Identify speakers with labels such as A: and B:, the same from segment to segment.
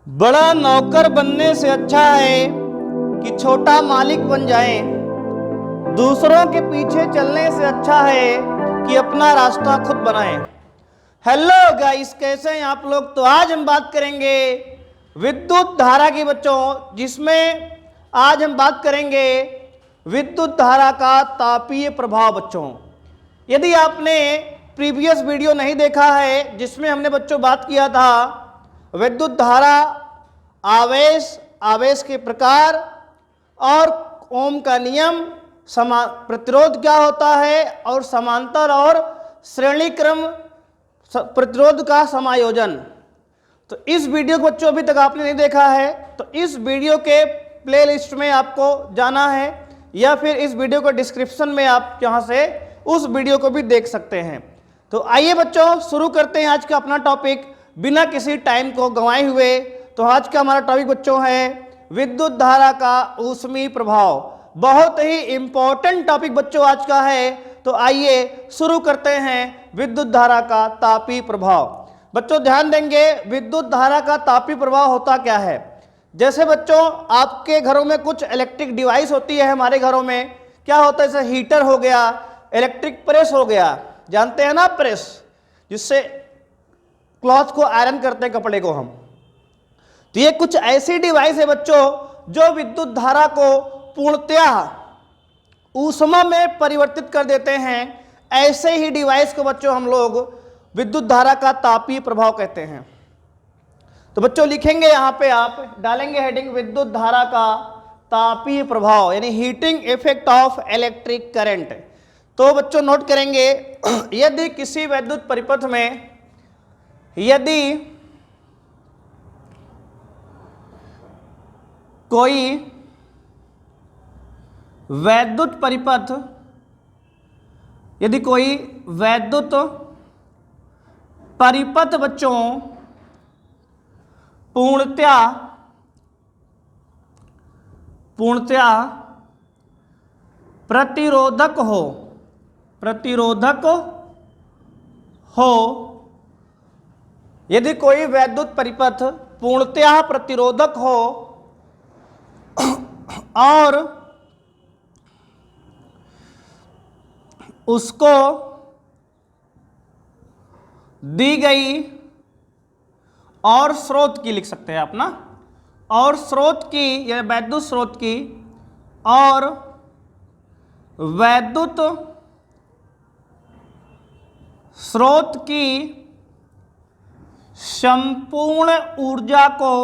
A: बड़ा नौकर बनने से अच्छा है कि छोटा मालिक बन जाएं। दूसरों के पीछे चलने से अच्छा है कि अपना रास्ता खुद बनाएं। हेलो गाइस, कैसे हैं आप लोग। तो आज हम बात करेंगे विद्युत धारा की बच्चों, जिसमें आज हम बात करेंगे विद्युत धारा का तापीय प्रभाव। बच्चों, यदि आपने प्रीवियस वीडियो नहीं देखा है जिसमें हमने बच्चों बात किया था विद्युत धारा, आवेश के प्रकार और ओम का नियम, प्रतिरोध क्या होता है और समांतर और श्रेणी क्रम प्रतिरोध का समायोजन। तो इस वीडियो को बच्चों अभी तक आपने नहीं देखा है तो इस वीडियो के प्लेलिस्ट में आपको जाना है या फिर इस वीडियो को डिस्क्रिप्शन में आप यहाँ से उस वीडियो को भी देख सकते हैं। तो आइए बच्चों, शुरू करते हैं आज का अपना टॉपिक बिना किसी टाइम को गंवाए हुए। तो आज का हमारा टॉपिक बच्चों है विद्युत धारा का ऊष्मीय प्रभाव। बहुत ही इंपॉर्टेंट टॉपिक बच्चों आज का है। तो आइए शुरू करते हैं विद्युत धारा का तापीय प्रभाव। बच्चों ध्यान देंगे, विद्युत धारा का तापीय प्रभाव होता क्या है। जैसे बच्चों आपके घरों में कुछ इलेक्ट्रिक डिवाइस होती है, हमारे घरों में क्या होता है, जैसे हीटर हो गया, इलेक्ट्रिक प्रेस हो गया, जानते हैं ना प्रेस, जिससे क्लॉथ को आयरन करते हैं, कपड़े को हम। तो ये कुछ ऐसी डिवाइस है बच्चों जो विद्युत धारा को पूर्णतः ऊष्मा में परिवर्तित कर देते हैं। ऐसे ही डिवाइस को बच्चों हम लोग विद्युत धारा का तापीय प्रभाव कहते हैं। तो बच्चों लिखेंगे, यहां पे आप डालेंगे हेडिंग विद्युत धारा का तापीय प्रभाव, यानी heating effect of electric current. तो बच्चों नोट करेंगे, यदि किसी विद्युत परिपथ में यदि कोई वैद्युत परिपथ, यदि कोई वैद्युत परिपथ बच्चों पूर्णतः प्रतिरोधक हो, यदि कोई वैद्युत परिपथ पूर्णतः प्रतिरोधक हो और उसको दी गई और स्रोत की, लिख सकते हैं आप ना, और स्रोत की या वैद्युत स्रोत की और वैद्युत स्रोत की संपूर्ण ऊर्जा को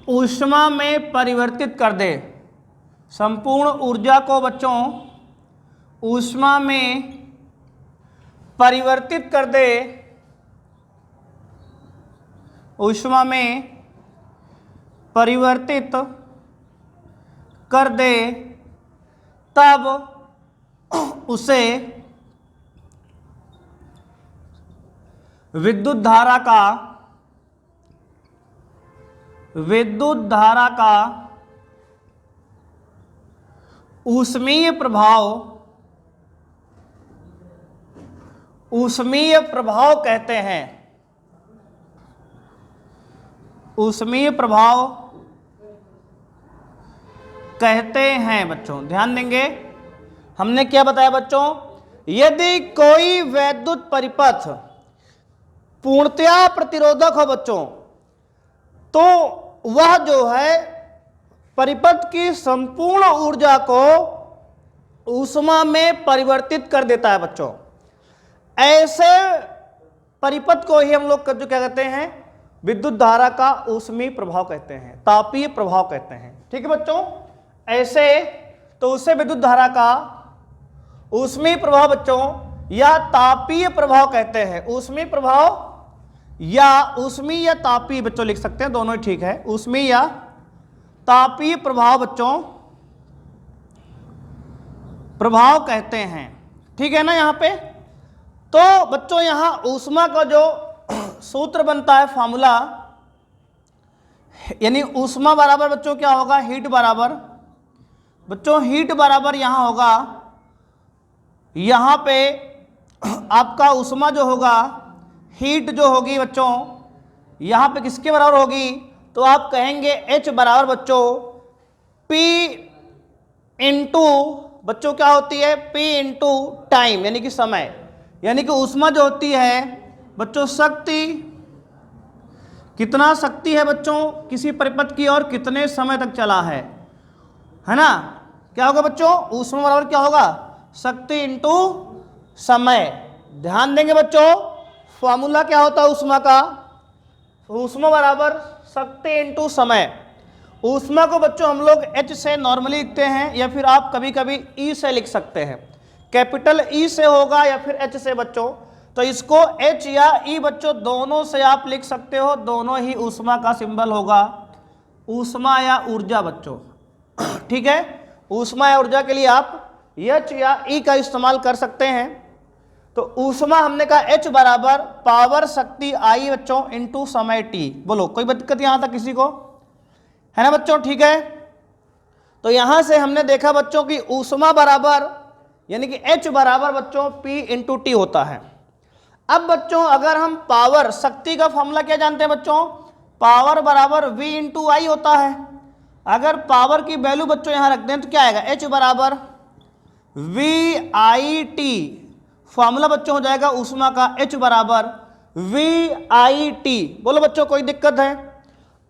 A: ऊष्मा में परिवर्तित कर दे। संपूर्ण ऊर्जा को बच्चों ऊष्मा में परिवर्तित कर दे, ऊष्मा में परिवर्तित कर दे, तब उसे विद्युत धारा का ऊष्मीय प्रभाव कहते हैं। ऊष्मीय प्रभाव कहते हैं बच्चों, ध्यान देंगे। हमने क्या बताया बच्चों, यदि कोई वैद्युत परिपथ पूर्णतः प्रतिरोधक हो बच्चों, तो वह जो है परिपथ की संपूर्ण ऊर्जा को ऊष्मा में परिवर्तित कर देता है बच्चों। ऐसे परिपथ को ही हम लोग जो क्या कहते हैं, विद्युत धारा का ऊष्मीय प्रभाव कहते हैं, तापीय प्रभाव कहते हैं। ठीक है बच्चों, ऐसे तो उसे विद्युत धारा का ऊष्मीय प्रभाव बच्चों या तापीय प्रभाव कहते हैं। ऊष्मीय प्रभाव या ऊष्मीय या तापीय बच्चों लिख सकते हैं, दोनों ही ठीक है। ऊष्मीय या तापीय प्रभाव बच्चों प्रभाव कहते हैं, ठीक है ना यहाँ पे। तो बच्चों यहाँ ऊष्मा का जो सूत्र बनता है, फॉर्मूला, यानी ऊष्मा बराबर बच्चों क्या होगा, हीट बराबर, बच्चों हीट बराबर यहां होगा, यहां पे आपका ऊष्मा जो होगा, हीट जो होगी बच्चों, यहाँ पे किसके बराबर होगी, तो आप कहेंगे H बराबर बच्चों P इंटू बच्चों क्या होती है, P इंटू टाइम यानी कि समय, यानी कि ऊष्मा जो होती है बच्चों शक्ति, कितना शक्ति है बच्चों किसी परिपथ की और कितने समय तक चला है ना। क्या होगा बच्चों, ऊष्मा बराबर क्या होगा, शक्ति इंटू समय। ध्यान देंगे बच्चों, फॉर्मूला क्या होता है ऊष्मा का, ऊष्मा बराबर शक्ति इंटू समय। ऊष्मा को बच्चों हम लोग H से नॉर्मली लिखते हैं या फिर आप कभी कभी E से लिख सकते हैं, कैपिटल E से होगा या फिर H से बच्चों, तो इसको H या E बच्चों दोनों से आप लिख सकते हो, दोनों ही ऊष्मा का सिंबल होगा, ऊष्मा या ऊर्जा बच्चों। ठीक है, ऊष्मा या ऊर्जा के लिए आप H या E का इस्तेमाल कर सकते हैं। तो ऊष्मा हमने कहा H बराबर पावर शक्ति I बच्चों इंटू समय T। बोलो कोई दिक्कत यहां तक किसी को, है ना बच्चों, ठीक है। तो यहां से हमने देखा बच्चों की ऊष्मा बराबर यानी कि H बराबर बच्चों P इंटू टी होता है। अब बच्चों अगर हम पावर शक्ति का फॉर्मूला क्या जानते हैं बच्चों, पावर बराबर V इंटू आई होता है। अगर पावर की वैल्यू बच्चों यहां रख दें तो क्या आएगा, H बराबर V आई टी, फॉर्मूला बच्चों हो जाएगा ऊष्मा का H बराबर V आई टी। बोलो बच्चों कोई दिक्कत है।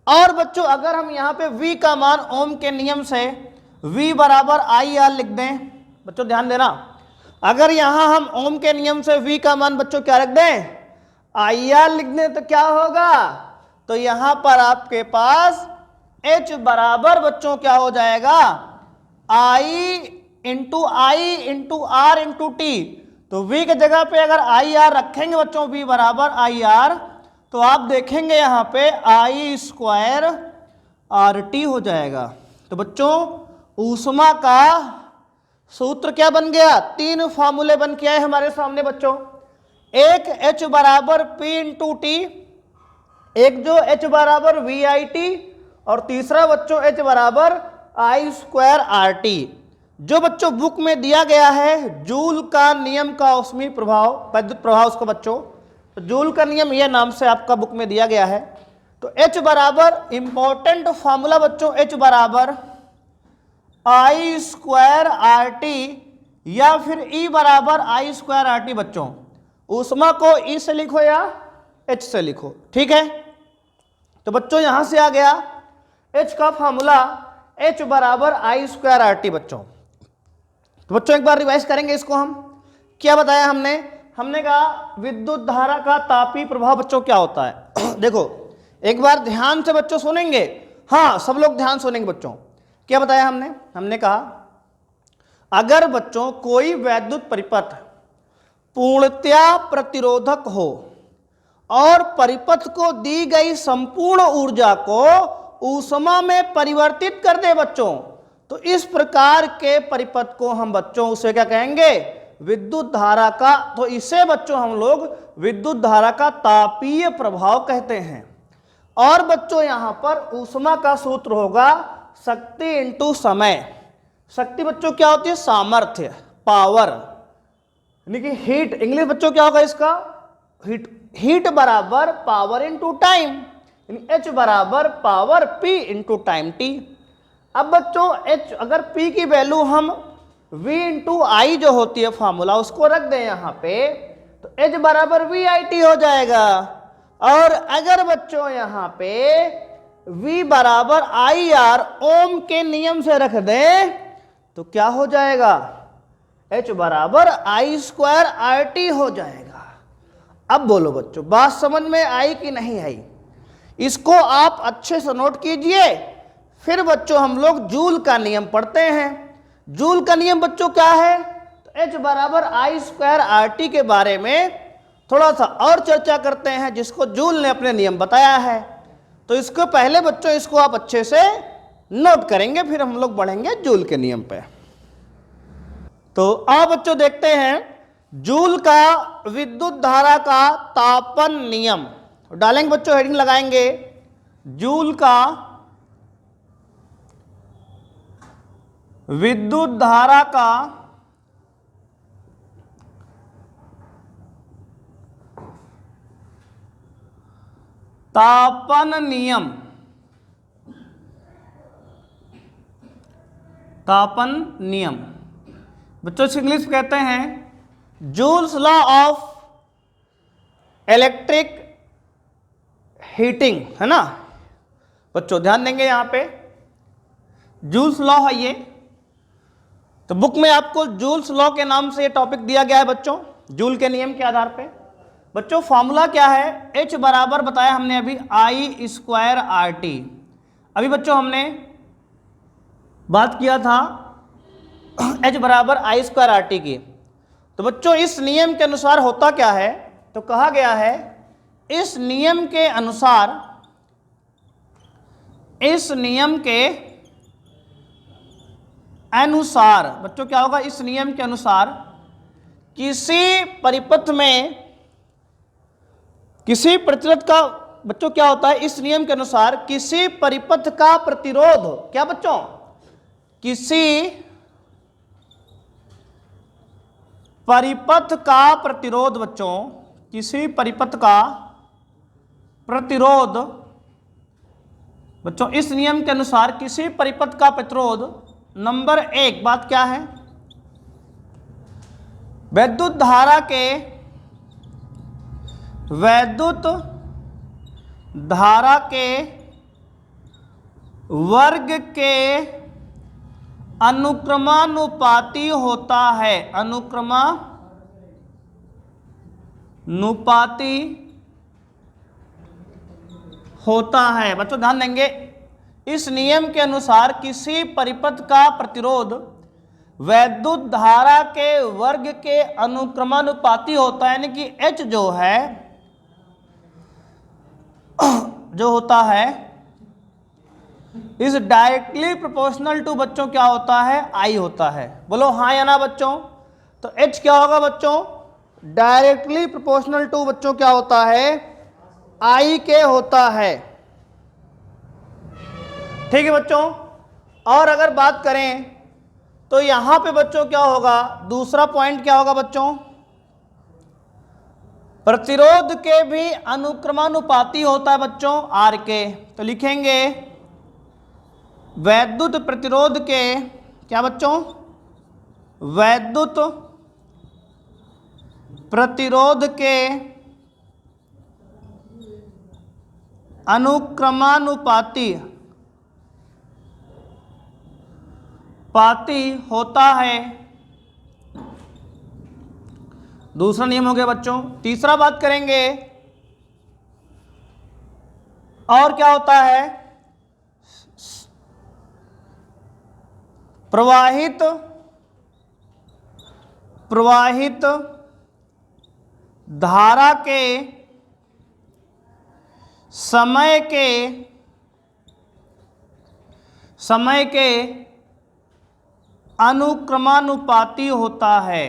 A: और बच्चों अगर हम यहाँ पे V का मान ओम के नियम से V बराबर आई आर लिख दें, बच्चों ध्यान देना, अगर यहाँ हम ओम के नियम से V का मान बच्चों क्या रख दें, आई आर लिख दें, तो क्या होगा, तो यहाँ पर आपके पास H बराबर बच्चों क्या हो जाएगा, I into R into T. तो V की जगह पे अगर आई आर रखेंगे बच्चों, V बराबर आई आर, तो आप देखेंगे यहां पे आई स्क्वायर आर टी हो जाएगा। तो बच्चों ऊष्मा का सूत्र क्या बन गया, तीन फॉर्मूले बन के आए हमारे सामने बच्चों, एक H बराबर P इंटू टी, एक जो H बराबर वी आई टी, और तीसरा बच्चों H बराबर आई स्क्वायर आर टी, जो बच्चों बुक में दिया गया है जूल का नियम का ऊष्मीय प्रभाव, विद्युत प्रभाव उसको बच्चों, तो जूल का नियम यह नाम से आपका बुक में दिया गया है। तो H बराबर इंपॉर्टेंट फॉर्मूला बच्चों, H बराबर आई स्क्वायर आर टी या फिर E बराबर आई स्क्वायर आर टी। बच्चों ऊष्मा को E से लिखो या H से लिखो, ठीक है। तो बच्चों यहां से आ गया H का फॉर्मूला, H बराबर आई स्क्वायर आर टी बच्चों। तो बच्चों एक बार रिवाइज करेंगे इसको, हम क्या बताया हमने कहा विद्युत धारा का तापीय प्रभाव बच्चों क्या होता है। देखो एक बार ध्यान से बच्चों सुनेंगे, हाँ सब लोग ध्यान सुनेंगे बच्चों। क्या बताया हमने कहा अगर बच्चों कोई वैद्युत परिपथ पूर्णतया प्रतिरोधक हो और परिपथ को दी गई संपूर्ण ऊर्जा को ऊष्मा में परिवर्तित कर दे बच्चों, तो इस प्रकार के परिपथ को हम बच्चों उसे क्या कहेंगे, विद्युत धारा का, तो इसे बच्चों हम लोग विद्युत धारा का तापीय प्रभाव कहते हैं। और बच्चों यहां पर ऊष्मा का सूत्र होगा शक्ति इंटू समय। शक्ति बच्चों क्या होती है, सामर्थ्य, पावर, यानी कि हीट, इंग्लिश बच्चों क्या होगा इसका, हीट बराबर पावर इंटू टाइम, यानी H बराबर power P into time T। अब बच्चों H अगर P की वैल्यू हम V इंटू आई जो होती है फॉर्मूला उसको रख दें यहां पे, तो H बराबर V आई टी हो जाएगा। और अगर बच्चों यहां पे V बराबर आई आर ओम के नियम से रख दें तो क्या हो जाएगा, H बराबर आई स्क्वायर आर टी हो जाएगा। अब बोलो बच्चों बात समझ में आई कि नहीं आई, इसको आप अच्छे से नोट कीजिए। फिर बच्चों हम लोग जूल का नियम पढ़ते हैं। जूल का नियम बच्चों क्या है, तो H बराबर आई स्क्वायर आर टी के बारे में थोड़ा सा और चर्चा करते हैं, जिसको जूल ने अपने नियम बताया है। तो इसको पहले बच्चों इसको आप अच्छे से नोट करेंगे, फिर हम लोग बढ़ेंगे जूल के नियम पे। तो आप बच्चों देखते हैं जूल का विद्युत धारा का तापन नियम डालेंगे बच्चों, हेडिंग लगाएंगे जूल का विद्युत धारा का तापन नियम, तापन नियम बच्चों इंग्लिश में कहते हैं joules law of electric heating, है ना बच्चों। ध्यान देंगे यहां पे जूल्स लॉ है ये, तो बुक में आपको जूल्स लॉ के नाम से ये टॉपिक दिया गया है बच्चों, जूल के नियम के आधार पे। बच्चों फॉर्मूला क्या है, H बराबर बताया हमने अभी I स्क्वायर RT। अभी बच्चों हमने बात किया था H बराबर I स्क्वायर RT की। तो बच्चों इस नियम के अनुसार होता क्या है, तो कहा गया है इस नियम के अनुसार, इस नियम के अनुसार बच्चों क्या होगा, इस नियम के अनुसार किसी परिपथ में किसी प्रतिरोध का बच्चों क्या होता है, इस नियम के अनुसार किसी परिपथ का प्रतिरोध, क्या बच्चों, किसी परिपथ का प्रतिरोध बच्चों, किसी परिपथ का प्रतिरोध बच्चों, इस नियम के अनुसार किसी परिपथ का प्रतिरोध, नंबर 1 बात क्या है, वैद्युत धारा के, वैद्युत धारा के वर्ग के अनुक्रमानुपाती होता है, अनुक्रमानुपाती होता है। बच्चों ध्यान देंगे इस नियम के अनुसार किसी परिपथ का प्रतिरोध वैद्युत धारा के वर्ग के अनुक्रमानुपाती होता है, यानी कि H जो है, जो होता है इज डायरेक्टली प्रोपोर्शनल टू बच्चों क्या होता है, I होता है। बोलो हाँ या ना बच्चों। तो H क्या होगा बच्चों, डायरेक्टली प्रोपोर्शनल टू बच्चों क्या होता है, I के होता है। ठीक है बच्चों। और अगर बात करें तो यहां पे बच्चों क्या होगा, दूसरा पॉइंट क्या होगा बच्चों, प्रतिरोध के भी अनुक्रमानुपाती होता है बच्चों R के। तो लिखेंगे वैद्युत प्रतिरोध के, क्या बच्चों, वैद्युत प्रतिरोध के अनुक्रमानुपाती होता है। दूसरा नियम हो गया बच्चों। तीसरा बात करेंगे, और क्या होता है, प्रवाहित धारा के समय के अनुक्रमानुपाती होता है।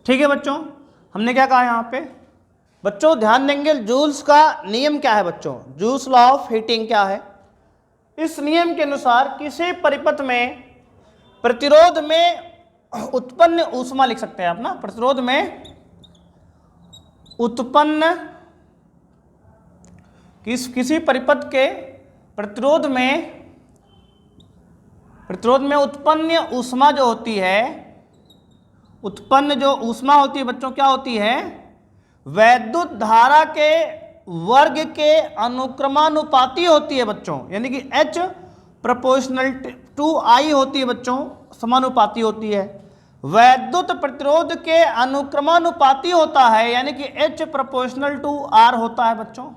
A: ठीक है बच्चों, हमने क्या कहा यहां पे बच्चों, ध्यान देंगे जूल्स का नियम क्या है बच्चों, जूल्स लॉ ऑफ हीटिंग क्या है। इस नियम के अनुसार किसी परिपथ में प्रतिरोध में उत्पन्न ऊष्मा, लिख सकते हैं आप ना, प्रतिरोध में उत्पन्न किसी परिपथ के प्रतिरोध में उत्पन्न ऊष्मा जो होती है, उत्पन्न जो ऊष्मा होती है बच्चों क्या होती है, वैद्युत धारा के वर्ग के अनुक्रमानुपाती होती है बच्चों, यानी कि H प्रोपोर्शनल टू I होती है बच्चों, समानुपाती होती है। वैद्युत प्रतिरोध के अनुक्रमानुपाती होता है, यानी कि H प्रोपोर्शनल टू R होता है बच्चों।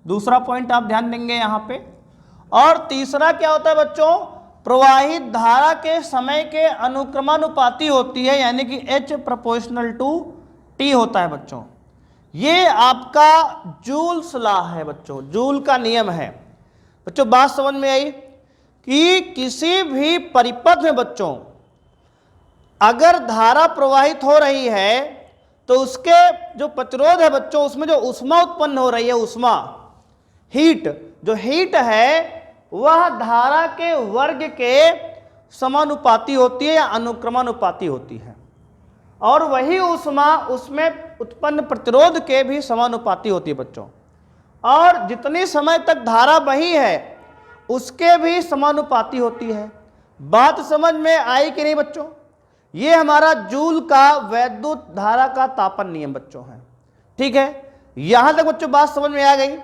A: दूसरा पॉइंट आप ध्यान देंगे यहां पे। और तीसरा क्या होता है बच्चों, प्रवाहित धारा के समय के अनुक्रमानुपाती होती है, यानी कि H प्रोपोर्शनल टू T होता है बच्चों। ये आपका जूल्स लॉ है बच्चों, जूल का नियम है बच्चों। बात समझ में आई कि किसी भी परिपथ में बच्चों अगर धारा प्रवाहित हो रही है तो उसके जो प्रतिरोध है बच्चों, उसमें जो ऊष्मा उत्पन्न हो रही है, ऊष्मा, हीट, जो हीट है वह धारा के वर्ग के समानुपाती होती है या अनुक्रमानुपाती होती है। और वही ऊष्मा उसमें उत्पन्न प्रतिरोध के भी समानुपाती होती है बच्चों। और जितनी समय तक धारा बही है उसके भी समानुपाती होती है। बात समझ में आई कि नहीं बच्चों? ये हमारा जूल का वैद्युत धारा का तापन नियम बच्चों है। ठीक है, यहां तक बच्चों बात समझ में आ गई।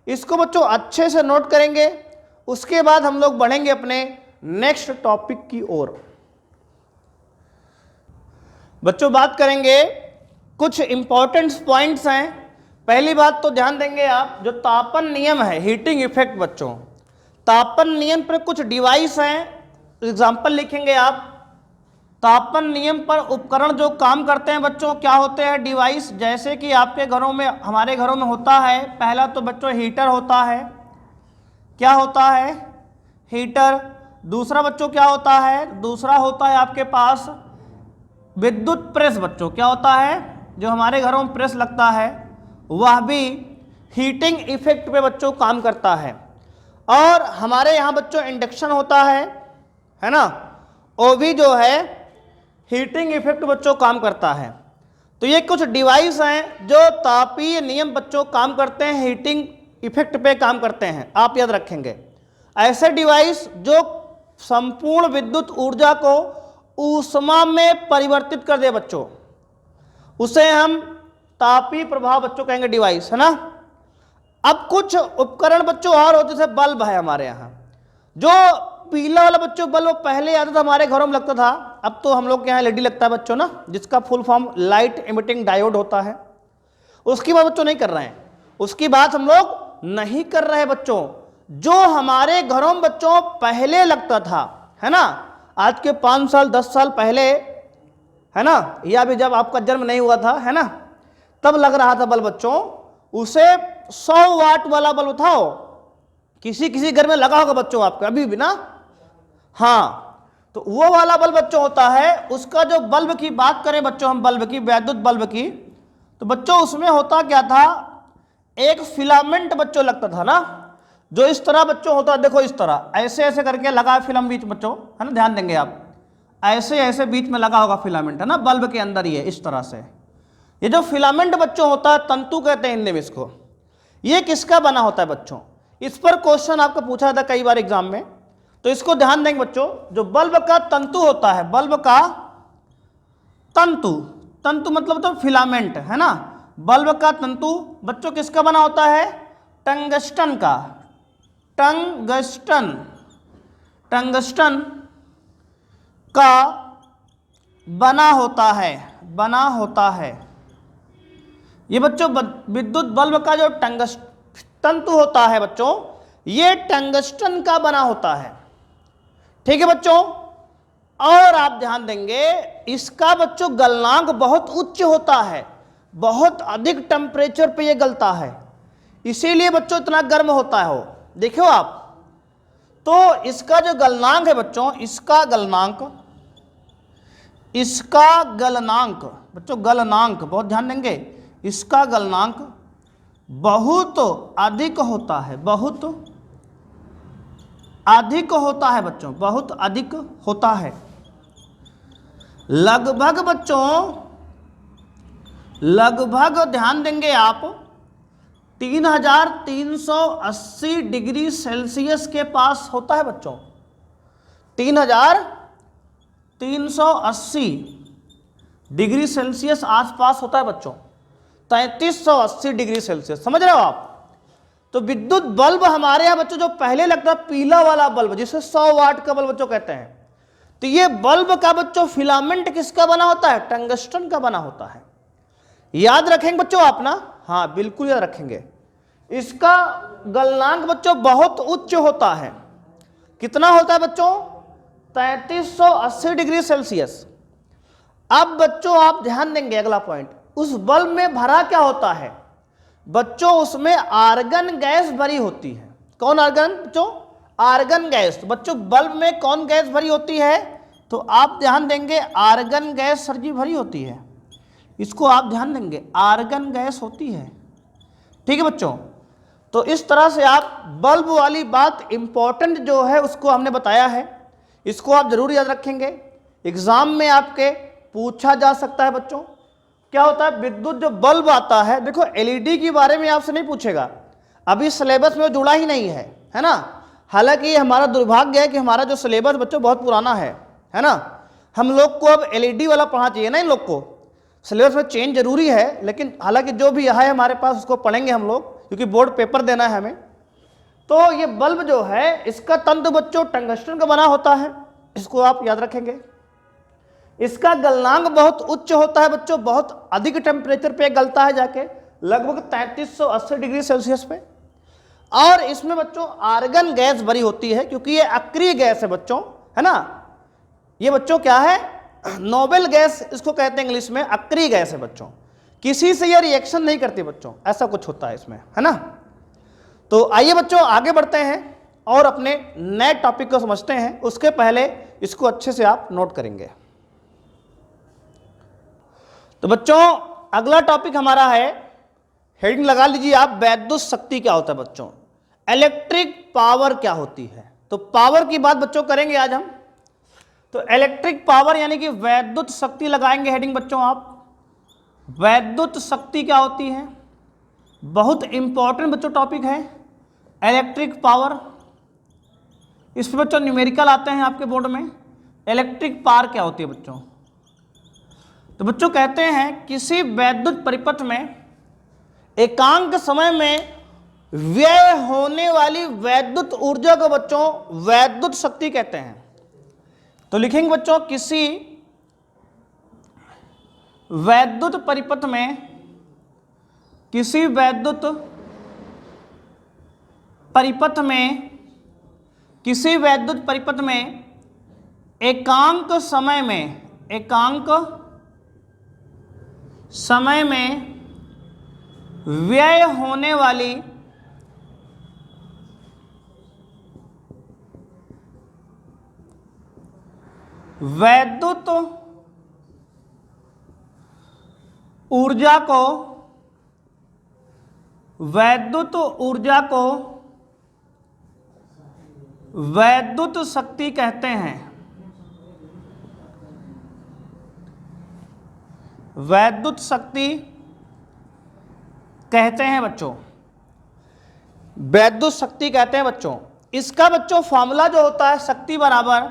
A: इसको बच्चों अच्छे से नोट करेंगे, उसके बाद हम लोग बढ़ेंगे अपने नेक्स्ट टॉपिक की ओर। बच्चों बात करेंगे, कुछ इंपॉर्टेंट पॉइंट्स हैं। पहली बात तो ध्यान देंगे आप, जो तापन नियम है, हीटिंग इफेक्ट बच्चों, तापन नियम पर कुछ डिवाइस हैं, एग्जाम्पल लिखेंगे आप। तापन नियम पर उपकरण जो काम करते हैं बच्चों, क्या होते हैं डिवाइस, जैसे कि आपके घरों में, हमारे घरों में होता है। पहला तो बच्चों हीटर होता है। क्या होता है? हीटर। दूसरा बच्चों क्या होता है? दूसरा होता है आपके पास विद्युत प्रेस बच्चों। क्या होता है? जो हमारे घरों में प्रेस लगता है वह भी हीटिंग इफेक्ट पे बच्चों काम करता है। और हमारे यहाँ बच्चों इंडक्शन होता है ना, वो भी जो है हीटिंग इफेक्ट बच्चों काम करता है। तो ये कुछ डिवाइस हैं जो तापीय नियम बच्चों काम करते हैं, हीटिंग इफेक्ट पे काम करते हैं, आप याद रखेंगे। ऐसे डिवाइस जो संपूर्ण विद्युत ऊर्जा को ऊष्मा में परिवर्तित कर दे बच्चों, उसे हम तापीय प्रभाव बच्चों कहेंगे, डिवाइस, है ना। अब कुछ उपकरण बच्चों और होते, जैसे बल्ब है हमारे यहाँ, जो पीला वाला बच्चों बल्ब पहले आता था हमारे घरों में लगता था, अब तो हम लोग के यहाँ एलईडी लगता है बच्चों ना, जिसका full form light emitting diode होता है। उसकी बात बच्चों नहीं कर रहे हैं, उसकी बात हम लोग नहीं कर रहे हैं बच्चों। जो हमारे घरों में बच्चों पहले लगता था, है ना, आज के 5 साल 10 साल पहले, है ना, या भी जब आपका जन्म नहीं हुआ था, है ना, तब लग रहा था बल्ब बच्चों, उसे 100 वाट वाला बल्ब था। किसी किसी घर में लगा होगा बच्चों आपके अभी भी ना, हाँ, तो वो वाला बल्ब बच्चों होता है। उसका जो बल्ब की बात करें बच्चों हम, बल्ब की, वैद्युत बल्ब की, तो बच्चों उसमें होता क्या था, एक फिलामेंट बच्चों लगता था ना, जो इस तरह बच्चों होता है, देखो इस तरह ऐसे ऐसे करके लगा फिल्म बीच बच्चों, है ना, ध्यान देंगे आप, ऐसे ऐसे बीच में लगा होगा फिलामेंट, है ना, बल्ब के अंदर ये इस तरह से। ये जो फिलामेंट बच्चों होता है, तंतु कहते हैं हिंदी में इसको, ये किसका बना होता है बच्चों? इस पर क्वेश्चन आपको पूछा था कई बार एग्जाम में, तो इसको ध्यान देंगे बच्चों। जो बल्ब का तंतु होता है, बल्ब का तंतु, तंतु मतलब तो फिलामेंट, है ना, बल्ब का तंतु बच्चों किसका बना होता है? टंगस्टन का, टंगस्टन, टंगस्टन का बना होता है, बना होता है। ये बच्चों विद्युत बल्ब का जो तंतु होता है बच्चों, ये टंगस्टन का बना होता है। ठीक है बच्चों, और आप ध्यान देंगे इसका बच्चों गलनांक बहुत उच्च होता है, बहुत अधिक टेम्परेचर पे ये गलता है, इसीलिए बच्चों इतना गर्म होता है वो। देखो आप, तो इसका जो गलनांक है बच्चों, इसका गलनांक, इसका गलनांक बच्चों, गलनांक बहुत ध्यान देंगे, इसका गलनांक बहुत अधिक होता है, बहुत अधिक होता है बच्चों, बहुत अधिक होता है। लगभग बच्चों, लगभग ध्यान देंगे आप 3380 डिग्री सेल्सियस के पास होता है बच्चों, 3380 डिग्री सेल्सियस आसपास होता है बच्चों, 3380 डिग्री सेल्सियस, समझ रहे हो आप। तो विद्युत बल्ब हमारे यहाँ बच्चों जो पहले लगता है पीला वाला बल्ब, जिसे 100 वाट का बल्ब बच्चों कहते हैं, तो ये बल्ब का बच्चों फिलामेंट किसका बना होता है? टंगस्टन का बना होता है। याद रखेंगे बच्चों आप ना, हाँ बिल्कुल याद रखेंगे। इसका गलनांक बच्चों बहुत उच्च होता है, कितना होता है बच्चों? 3380 डिग्री सेल्सियस। अब बच्चों आप ध्यान देंगे अगला पॉइंट, उस बल्ब में भरा क्या होता है बच्चों? उसमें आर्गन गैस भरी होती है। कौन आर्गन बच्चों? Argon gas. तो बच्चों बल्ब में कौन गैस भरी होती है? तो आप ध्यान देंगे आर्गन गैस सर जी भरी होती है, इसको आप ध्यान देंगे, आर्गन गैस होती है। ठीक है बच्चों, तो इस तरह से आप बल्ब वाली बात इंपॉर्टेंट जो है उसको हमने बताया है, इसको आप जरूर याद रखेंगे। एग्जाम में आपके पूछा जा सकता है बच्चों। क्या होता है, विद्युत जो बल्ब आता है, देखो एलईडी के बारे में आपसे नहीं पूछेगा, अभी सिलेबस में जुड़ा ही नहीं है ना। हालांकि हमारा दुर्भाग्य है कि हमारा जो सिलेबस बच्चों बहुत पुराना है ना। हम लोग को अब एलईडी वाला पढ़ना चाहिए ना, इन लोग को सिलेबस में चेंज जरूरी है, लेकिन हालांकि जो भी है हमारे पास उसको पढ़ेंगे हम लोग, क्योंकि बोर्ड पेपर देना है हमें। तो ये बल्ब जो है इसका तंतु बच्चों टंगस्टन का बना होता है, इसको आप याद रखेंगे। इसका गलनांक बहुत उच्च होता है बच्चों, बहुत अधिक टेम्परेचर पे गलता है जाके, लगभग 3380 डिग्री सेल्सियस पे। और इसमें बच्चों आर्गन गैस भरी होती है, क्योंकि ये अक्रिय गैस है बच्चों, है ना। ये बच्चों क्या है, नोबेल गैस इसको कहते हैं इंग्लिश में, अक्रिय गैस है बच्चों, किसी से ये रिएक्शन नहीं करती बच्चों, ऐसा कुछ होता है इसमें, है ना। तो आइए बच्चों आगे बढ़ते हैं और अपने नए टॉपिक को समझते हैं। उसके पहले इसको अच्छे से आप नोट करेंगे। तो बच्चों अगला टॉपिक हमारा है, हेडिंग लगा लीजिए आप, वैद्युत शक्ति क्या होता है बच्चों, इलेक्ट्रिक पावर क्या होती है। तो पावर की बात बच्चों करेंगे आज हम। तो इलेक्ट्रिक पावर यानी कि वैद्युत शक्ति लगाएंगे हेडिंग बच्चों आप। वैद्युत शक्ति क्या होती है, बहुत इंपॉर्टेंट बच्चों टॉपिक है इलेक्ट्रिक पावर। इस पर बच्चों न्यूमेरिकल आते हैं आपके बोर्ड में। इलेक्ट्रिक पावर क्या होती है बच्चों, तो बच्चों कहते हैं किसी वैद्युत परिपथ में एकांक समय में व्यय होने वाली वैद्युत ऊर्जा को बच्चों वैद्युत शक्ति कहते हैं। तो लिखेंगे बच्चों, किसी वैद्युत परिपथ में, किसी वैद्युत परिपथ में, किसी वैद्युत परिपथ में एकांक समय में, एकांक समय में व्यय होने वाली वैद्युत ऊर्जा को, वैद्युत ऊर्जा को वैद्युत शक्ति कहते हैं। वैद्युत शक्ति कहते हैं बच्चों, वैद्युत शक्ति कहते हैं बच्चों। इसका बच्चों फॉर्मूला जो होता है शक्ति बराबर,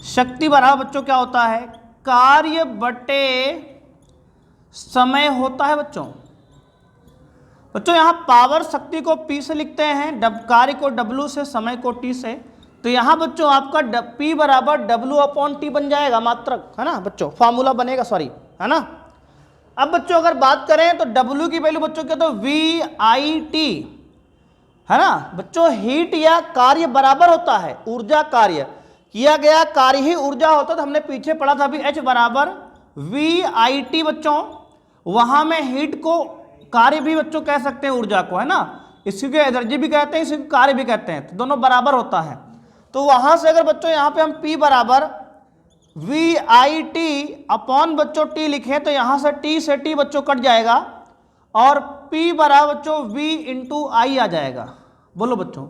A: शक्ति बराबर बच्चों क्या होता है, कार्य बटे समय होता है बच्चों। बच्चों यहाँ पावर शक्ति को P से लिखते हैं, कार्य को W से, समय को T से। तो यहाँ बच्चों आपका P बराबर W/T बन जाएगा मात्रक, है ना बच्चों, फार्मूला बनेगा, सॉरी, है ना। अब बच्चों अगर बात करें तो W की वैल्यू बच्चों क्या, तो VIT, है ना बच्चों। हीट या कार्य बराबर होता है ऊर्जा, कार्य किया गया कार्य ही ऊर्जा होता है। तो हमने पीछे पढ़ा था अभी H बराबर VIT बच्चों, वहां में हीट को कार्य भी बच्चों कह सकते हैं ऊर्जा को, है ना। इसी को एनर्जी भी कहते हैं, इसी को कार्य भी कहते हैं, तो दोनों बराबर होता है। तो वहां से अगर बच्चों यहाँ पे हम P बराबर VIT अपॉन बच्चों T लिखें, तो यहां से T बच्चों कट जाएगा और P बराबर बच्चों V इंटू I आ जाएगा। बोलो बच्चों,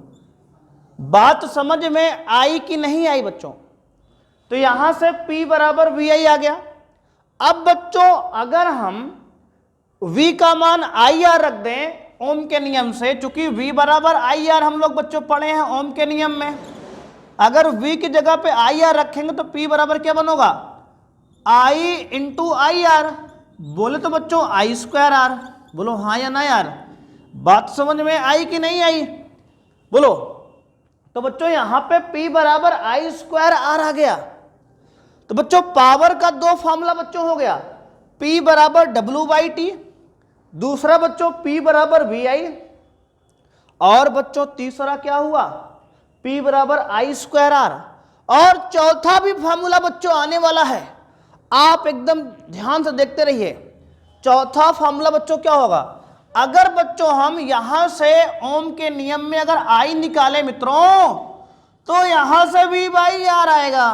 A: बात समझ में आई कि नहीं आई बच्चों। तो यहां से P बराबर VI आ गया। अब बच्चों अगर हम V का मान IR रख दें ओम के नियम से, चूंकि V बराबर IR हम लोग बच्चों पढ़े हैं ओम के नियम में, अगर V की जगह पे IR रखेंगे तो P बराबर क्या बनोगा, I इंटू IR। बोले तो बच्चों I²R। बोलो हाँ या ना यार, बात समझ में आई कि नहीं आई, बोलो। तो बच्चों यहां पे P बराबर I²R आ गया। तो बच्चों पावर का दो फॉर्मूला बच्चों हो गया, P बराबर W/T, दूसरा बच्चों P बराबर VI, और बच्चों तीसरा क्या हुआ, P बराबर I²R। और चौथा भी फॉर्मूला बच्चों आने वाला है, आप एकदम ध्यान से देखते रहिए। चौथा फॉर्मूला बच्चों क्या होगा, अगर बच्चों हम यहां से ओम के नियम में अगर I निकाले मित्रों, तो यहां से V/R आएगा।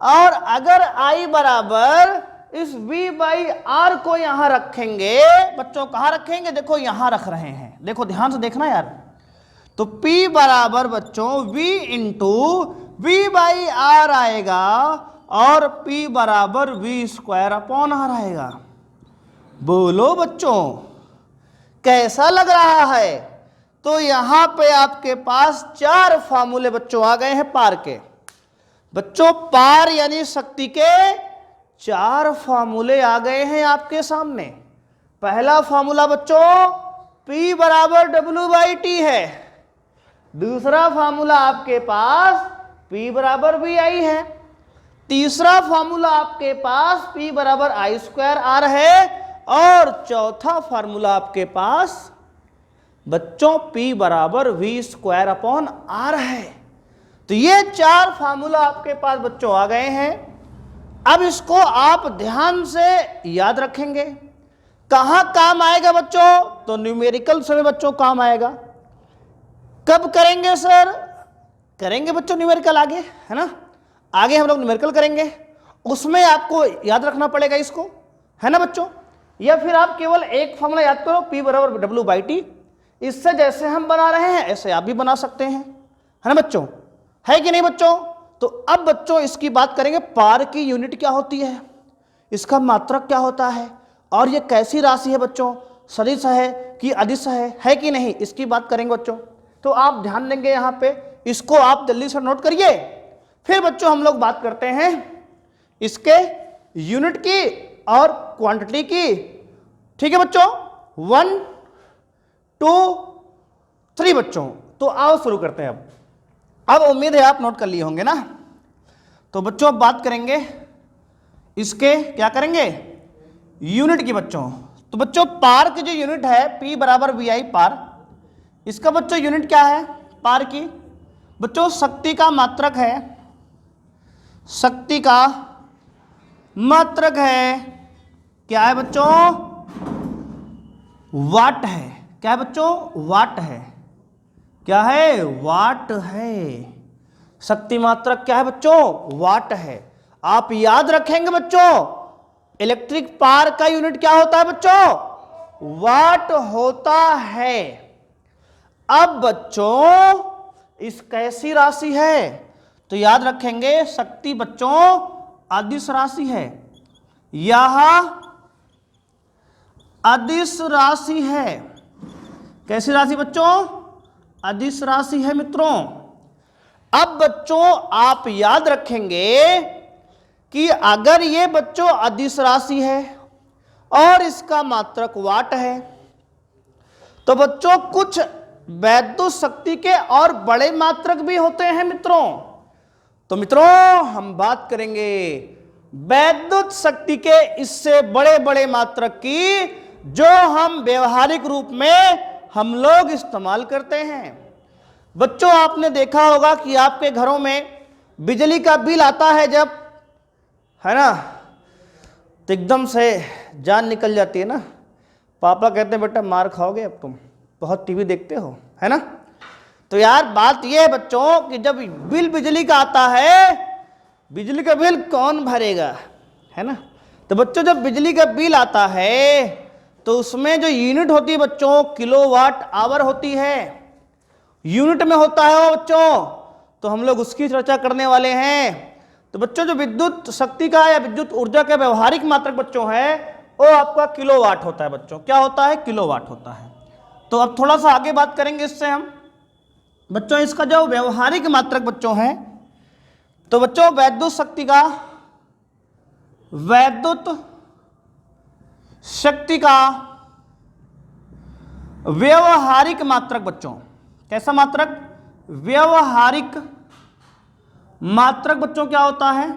A: और अगर I बराबर इस V/R को यहां रखेंगे बच्चों, कहां रखेंगे, देखो यहां रख रहे हैं, देखो ध्यान से देखना यार। तो P बराबर बच्चों V इंटू V/R आएगा, और P बराबर V²/R आएगा। बोलो बच्चों कैसा लग रहा है? तो यहां पे आपके पास 4 फार्मूले बच्चों आ गए हैं पार के। बच्चों पार यानी शक्ति के 4 फार्मूले आ गए हैं आपके सामने। पहला फार्मूला बच्चों P बराबर W/T है। दूसरा फार्मूला आपके पास P बराबर VI है। तीसरा फार्मूला आपके पास P बराबर I²R है। और चौथा फार्मूला आपके पास बच्चों P बराबर V²/R है। तो ये 4 फार्मूला आपके पास बच्चों आ गए हैं। अब इसको आप ध्यान से याद रखेंगे। कहां काम आएगा बच्चों? तो न्यूमेरिकल में बच्चों काम आएगा। कब करेंगे सर? करेंगे बच्चों न्यूमेरिकल आगे, है ना? आगे हम लोग न्यूमेरिकल करेंगे, उसमें आपको याद रखना पड़ेगा इसको, है ना बच्चों? या फिर आप केवल एक फॉर्मूला याद करो P बराबर W/T। इससे जैसे हम बना रहे हैं ऐसे आप भी बना सकते हैं, है ना बच्चों? है कि नहीं बच्चों? तो अब बच्चों इसकी बात करेंगे, पार की यूनिट क्या होती है, इसका मात्रक क्या होता है, और ये कैसी राशि है बच्चों, सदिश है कि अदिश है कि नहीं, इसकी बात करेंगे बच्चों। तो आप ध्यान देंगे यहाँ पे, इसको आप जल्दी से नोट करिए। फिर बच्चों हम लोग बात करते हैं इसके यूनिट की और क्वांटिटी की। ठीक है बच्चों? 1 2 3 बच्चों। तो आओ शुरू करते हैं। अब उम्मीद है आप नोट कर लिए होंगे ना। तो बच्चों अब बात करेंगे इसके, क्या करेंगे, यूनिट की बच्चों। तो बच्चों पार की जो यूनिट है P बराबर VI पार, इसका बच्चों यूनिट क्या है पार की? बच्चों शक्ति का मात्रक है, शक्ति का मात्रक है, क्या है बच्चों? वाट है। क्या है बच्चों? वाट है। क्या है? वाट है। शक्ति मात्रक क्या है बच्चों? वाट है। आप याद रखेंगे बच्चों, इलेक्ट्रिक पावर का यूनिट क्या होता है बच्चों? वाट होता है। अब बच्चों इस कैसी राशि है? तो याद रखेंगे शक्ति बच्चों अदिश राशि है। यह अदिश राशि है। कैसी राशि बच्चों? अदिश राशि है मित्रों। अब बच्चों आप याद रखेंगे कि अगर ये बच्चों अदिश राशि है और इसका मात्रक वाट है, तो बच्चों कुछ वैद्युत शक्ति के और बड़े मात्रक भी होते हैं मित्रों। तो मित्रों हम बात करेंगे वैद्युत शक्ति के इससे बड़े बड़े मात्रक की, जो हम व्यवहारिक रूप में हम लोग इस्तेमाल करते हैं। बच्चों आपने देखा होगा कि आपके घरों में बिजली का बिल आता है जब, है ना, तो एकदम से जान निकल जाती है ना। पापा कहते हैं बेटा मार खाओगे अब तुम, बहुत टीवी देखते हो, है ना। तो यार बात यह है बच्चों कि जब बिल बिजली का आता है, बिजली का बिल कौन भरेगा, है ना। तो बच्चों जब बिजली का बिल आता है तो उसमें जो यूनिट होती है बच्चों किलोवाट आवर होती है, यूनिट में होता है वो बच्चों। तो हम लोग उसकी चर्चा करने वाले हैं। तो बच्चों जो विद्युत शक्ति का या विद्युत ऊर्जा का व्यवहारिक मात्रक बच्चों है वो आपका किलोवाट होता है बच्चों। क्या होता है? किलोवाट होता है। तो अब थोड़ा सा आगे बात करेंगे इससे हम बच्चों, इसका जो व्यवहारिक मात्रक बच्चों है, तो बच्चों वैद्युत शक्ति का, वैद्युत शक्ति का व्यवहारिक मात्रक बच्चों, कैसा मात्रक? व्यवहारिक मात्रक बच्चों क्या होता है?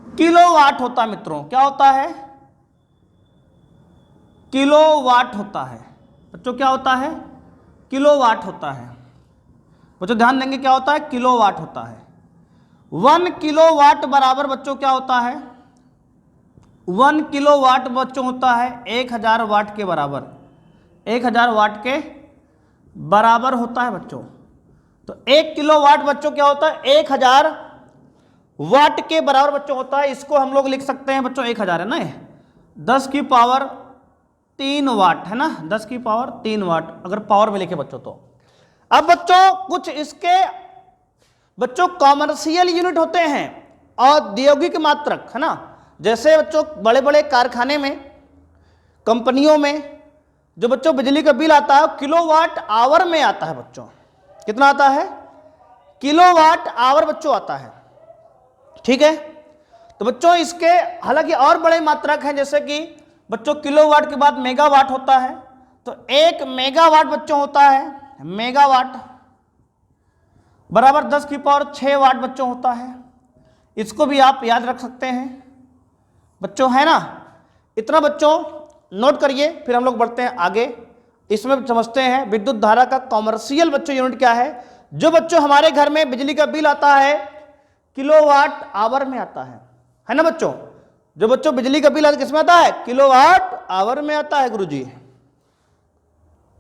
A: किलोवाट होता है मित्रों। क्या होता है? किलोवाट होता है बच्चों। क्या होता है? किलोवाट होता है बच्चों। ध्यान देंगे क्या होता है? किलोवाट होता है। 1 किलोवाट बराबर बच्चों क्या होता है? 1 किलोवाट बच्चों होता है 1000 वाट के बराबर। 1000 वाट के बराबर होता है बच्चों। तो 1 किलोवाट बच्चों क्या होता है? 1000 वाट के बराबर बच्चों होता है। इसको हम लोग लिख सकते हैं बच्चों 1000 है ना, 10 की पावर 3 वाट है ना, 10 की पावर 3 वाट अगर पावर में लिखे बच्चों। तो अब बच्चों कुछ इसके बच्चों कॉमर्शियल यूनिट होते हैं। औद्योगिक मात्रक, है ना। जैसे बच्चों बड़े बड़े कारखाने में, कंपनियों में जो बच्चों बिजली का बिल आता है किलोवाट आवर में आता है बच्चों। कितना आता है? किलोवाट आवर बच्चों आता है, ठीक है। तो बच्चों इसके हालांकि और बड़े मात्रक हैं, जैसे कि बच्चों किलोवाट के बाद मेगावाट होता है। तो 1 मेगावाट बच्चों होता है, मेगावाट बराबर 10⁶ वाट बच्चों होता है। इसको भी आप याद रख सकते हैं बच्चों, है ना। इतना बच्चों नोट करिए, फिर हम लोग बढ़ते हैं आगे। इसमें समझते हैं विद्युत धारा का कॉमर्शियल बच्चों यूनिट क्या है। जो बच्चों हमारे घर में बिजली का बिल आता है किलोवाट आवर में आता है ना बच्चों। जो बच्चों बिजली का बिल किस में आता है? किलोवाट आवर में आता है गुरुजी।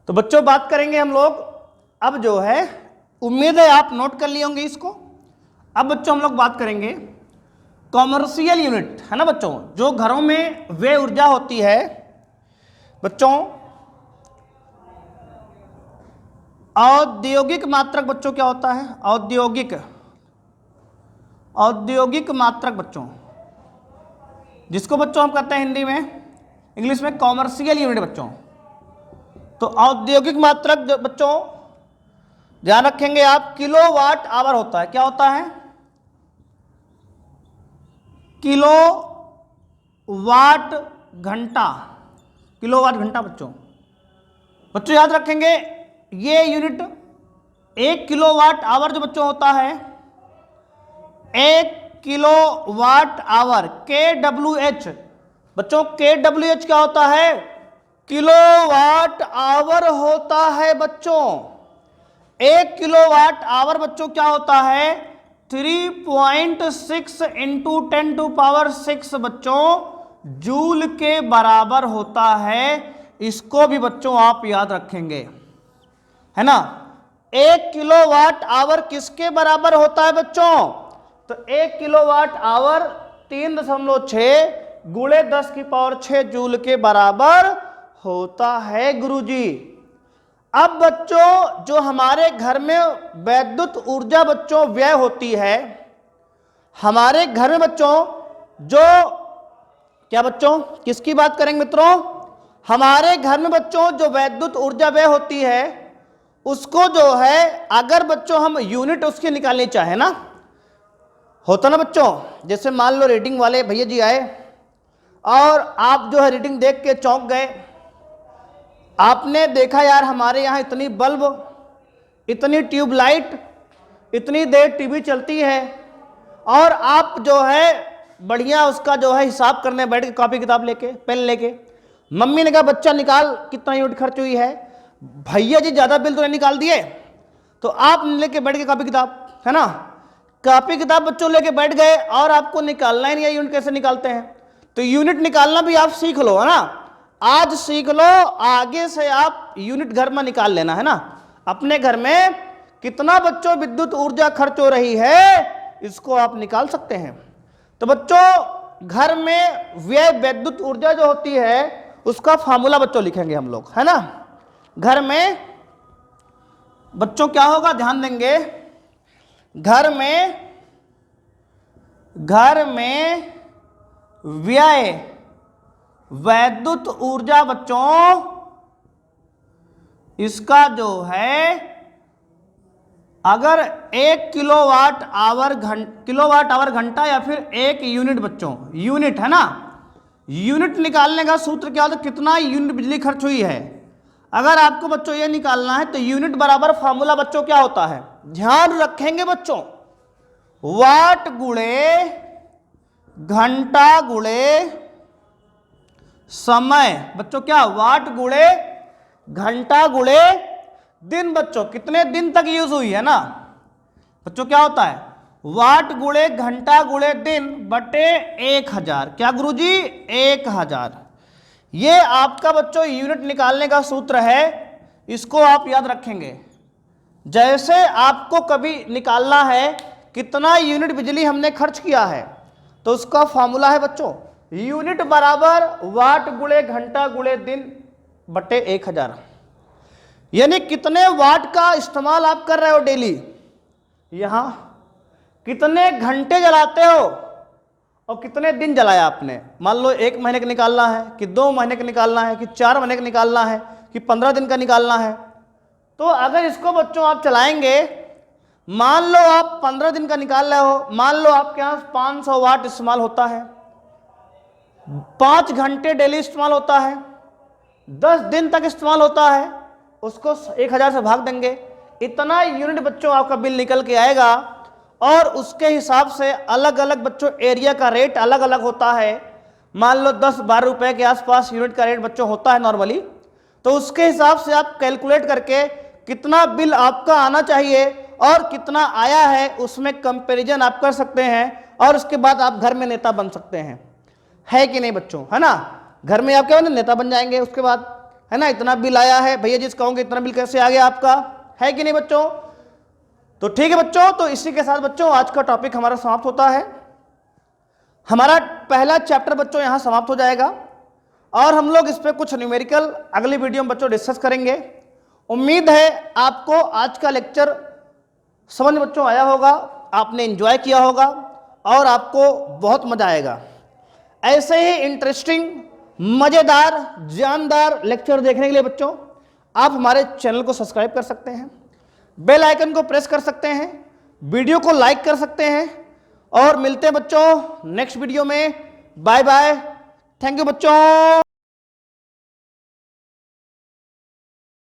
A: तो बच्चों बात करेंगे हम लोग अब जो है, उम्मीद है आप नोट कर लिए होंगे इसको। अब बच्चों हम लोग बात करेंगे कॉमर्शियल यूनिट, है ना बच्चों। जो घरों में व्यय ऊर्जा होती है बच्चों, औद्योगिक मात्रक बच्चों क्या होता है? औद्योगिक मात्रक बच्चों, जिसको बच्चों हम कहते हैं हिंदी में, इंग्लिश में कॉमर्शियल यूनिट बच्चों। तो औद्योगिक मात्रक जो बच्चों ध्यान रखेंगे आप, किलोवाट आवर होता है। क्या होता है? किलोवाट घंटा, किलोवाट घंटा बच्चों। बच्चों याद रखेंगे ये यूनिट 1 किलोवाट आवर जो बच्चों होता है, 1 किलोवाट आवर KWH बच्चों। KWH क्या होता है? किलोवाट आवर होता है बच्चों। 1 किलोवाट आवर बच्चों क्या होता है? 3.6 इंटू 10⁶ बच्चों जूल के बराबर होता है। इसको भी बच्चों आप याद रखेंगे, है ना। 1 किलोवाट आवर किसके बराबर होता है बच्चों? तो 1 किलोवाट आवर 3.6 गुणे 10⁶ जूल के बराबर होता है गुरुजी। अब बच्चों जो हमारे घर में वैद्युत ऊर्जा बच्चों व्यय होती है, हमारे घर में बच्चों जो क्या बच्चों किसकी बात करेंगे मित्रों? हमारे घर में बच्चों जो वैद्युत ऊर्जा व्यय होती है उसको जो है अगर बच्चों हम यूनिट उसकी निकालनी चाहे ना, होता ना बच्चों। जैसे मान लो रीडिंग वाले भैया जी आए और आप जो है रीडिंग देख के चौंक गए। आपने देखा यार हमारे यहाँ इतनी बल्ब, इतनी ट्यूबलाइट, इतनी देर टीवी चलती है, और आप जो है बढ़िया उसका जो है हिसाब करने बैठ के कॉपी किताब लेके पेन लेके। मम्मी ने कहा बच्चा निकाल कितना यूनिट खर्च हुई है। भैया जी ज़्यादा बिल तो नहीं निकाल दिए, तो आप लेके बैठ के कॉपी किताब, है ना। कॉपी किताब बच्चों लेके बैठ गए और आपको निकालना ही नहीं है यूनिट कैसे निकालते हैं। तो यूनिट निकालना भी आप सीख लो, है ना। आज सीख लो, आगे से आप यूनिट घर में निकाल लेना, है ना। अपने घर में कितना बच्चों विद्युत ऊर्जा खर्च हो रही है इसको आप निकाल सकते हैं। तो बच्चों घर में व्यय विद्युत ऊर्जा जो होती है उसका फार्मूला बच्चों लिखेंगे हम लोग, है ना। घर में बच्चों क्या होगा ध्यान देंगे, घर में व्यय वैद्युत ऊर्जा बच्चों, इसका जो है अगर 1 किलोवाट आवर घंटा या फिर 1 यूनिट बच्चों, यूनिट है ना। यूनिट निकालने का सूत्र क्या होता है? कितना यूनिट बिजली खर्च हुई है। अगर आपको बच्चों ये निकालना है तो यूनिट बराबर फार्मूला बच्चों क्या होता है, ध्यान रखेंगे बच्चों, वाट गुणे घंटा गुणे समय। बच्चों क्या? वाट गुणे घंटा गुणे दिन। बच्चों कितने दिन तक यूज हुई है ना बच्चों, क्या होता है? वाट गुणे घंटा गुणे दिन बटे 1000। क्या गुरुजी? 1000। ये आपका बच्चों यूनिट निकालने का सूत्र है, इसको आप याद रखेंगे। जैसे आपको कभी निकालना है कितना यूनिट बिजली हमने खर्च किया है, तो उसका फॉर्मूला है बच्चों यूनिट बराबर वाट गुणे घंटा गुणे दिन बटे 1000। यानी कितने वाट का इस्तेमाल आप कर रहे हो डेली, यहां कितने घंटे जलाते हो और कितने दिन जलाया आपने, मान लो 1 महीने का निकालना है कि 2 महीने का निकालना है कि 4 महीने का निकालना है कि 15 दिन का निकालना है। तो अगर इसको बच्चों आप चलाएंगे, मान लो आप 15 दिन का निकाल रहे हो, मान लो आपके यहाँ 500 वाट इस्तेमाल होता है, 5 घंटे डेली इस्तेमाल होता है, 10 दिन तक इस्तेमाल होता है, उसको 1000 से भाग देंगे, इतना यूनिट बच्चों आपका बिल निकल के आएगा। और उसके हिसाब से अलग अलग बच्चों एरिया का रेट अलग अलग होता है। मान लो 10-12 रुपए के आसपास यूनिट का रेट बच्चों होता है नॉर्मली। तो उसके हिसाब से आप कैलकुलेट करके कितना बिल आपका आना चाहिए और कितना आया है उसमें कंपैरिजन आप कर सकते हैं, और उसके बाद आप घर में नेता बन सकते हैं, है कि नहीं बच्चों, है ना। घर में आप क्या बने, नेता बन जाएंगे उसके बाद, है ना। इतना बिल आया है भैया जी, कहोगे इतना बिल कैसे आ गया आपका, है कि नहीं बच्चों। तो ठीक है बच्चों, तो इसी के साथ बच्चों आज का टॉपिक हमारा समाप्त होता है। हमारा पहला चैप्टर बच्चों यहां समाप्त हो जाएगा और हम लोग इस पे कुछ न्यूमेरिकल अगली वीडियो में बच्चों डिस्कस करेंगे। उम्मीद है आपको आज का लेक्चर समझ बच्चों आया होगा, आपने एंजॉय किया होगा और आपको बहुत मजा आएगा। ऐसे ही इंटरेस्टिंग, मजेदार, जानदार लेक्चर देखने के लिए बच्चों आप हमारे चैनल को सब्सक्राइब कर सकते हैं, बेल आइकन को प्रेस कर सकते हैं, वीडियो को लाइक कर सकते हैं, और मिलते हैं बच्चों नेक्स्ट वीडियो में। बाय बाय, थैंक यू बच्चों।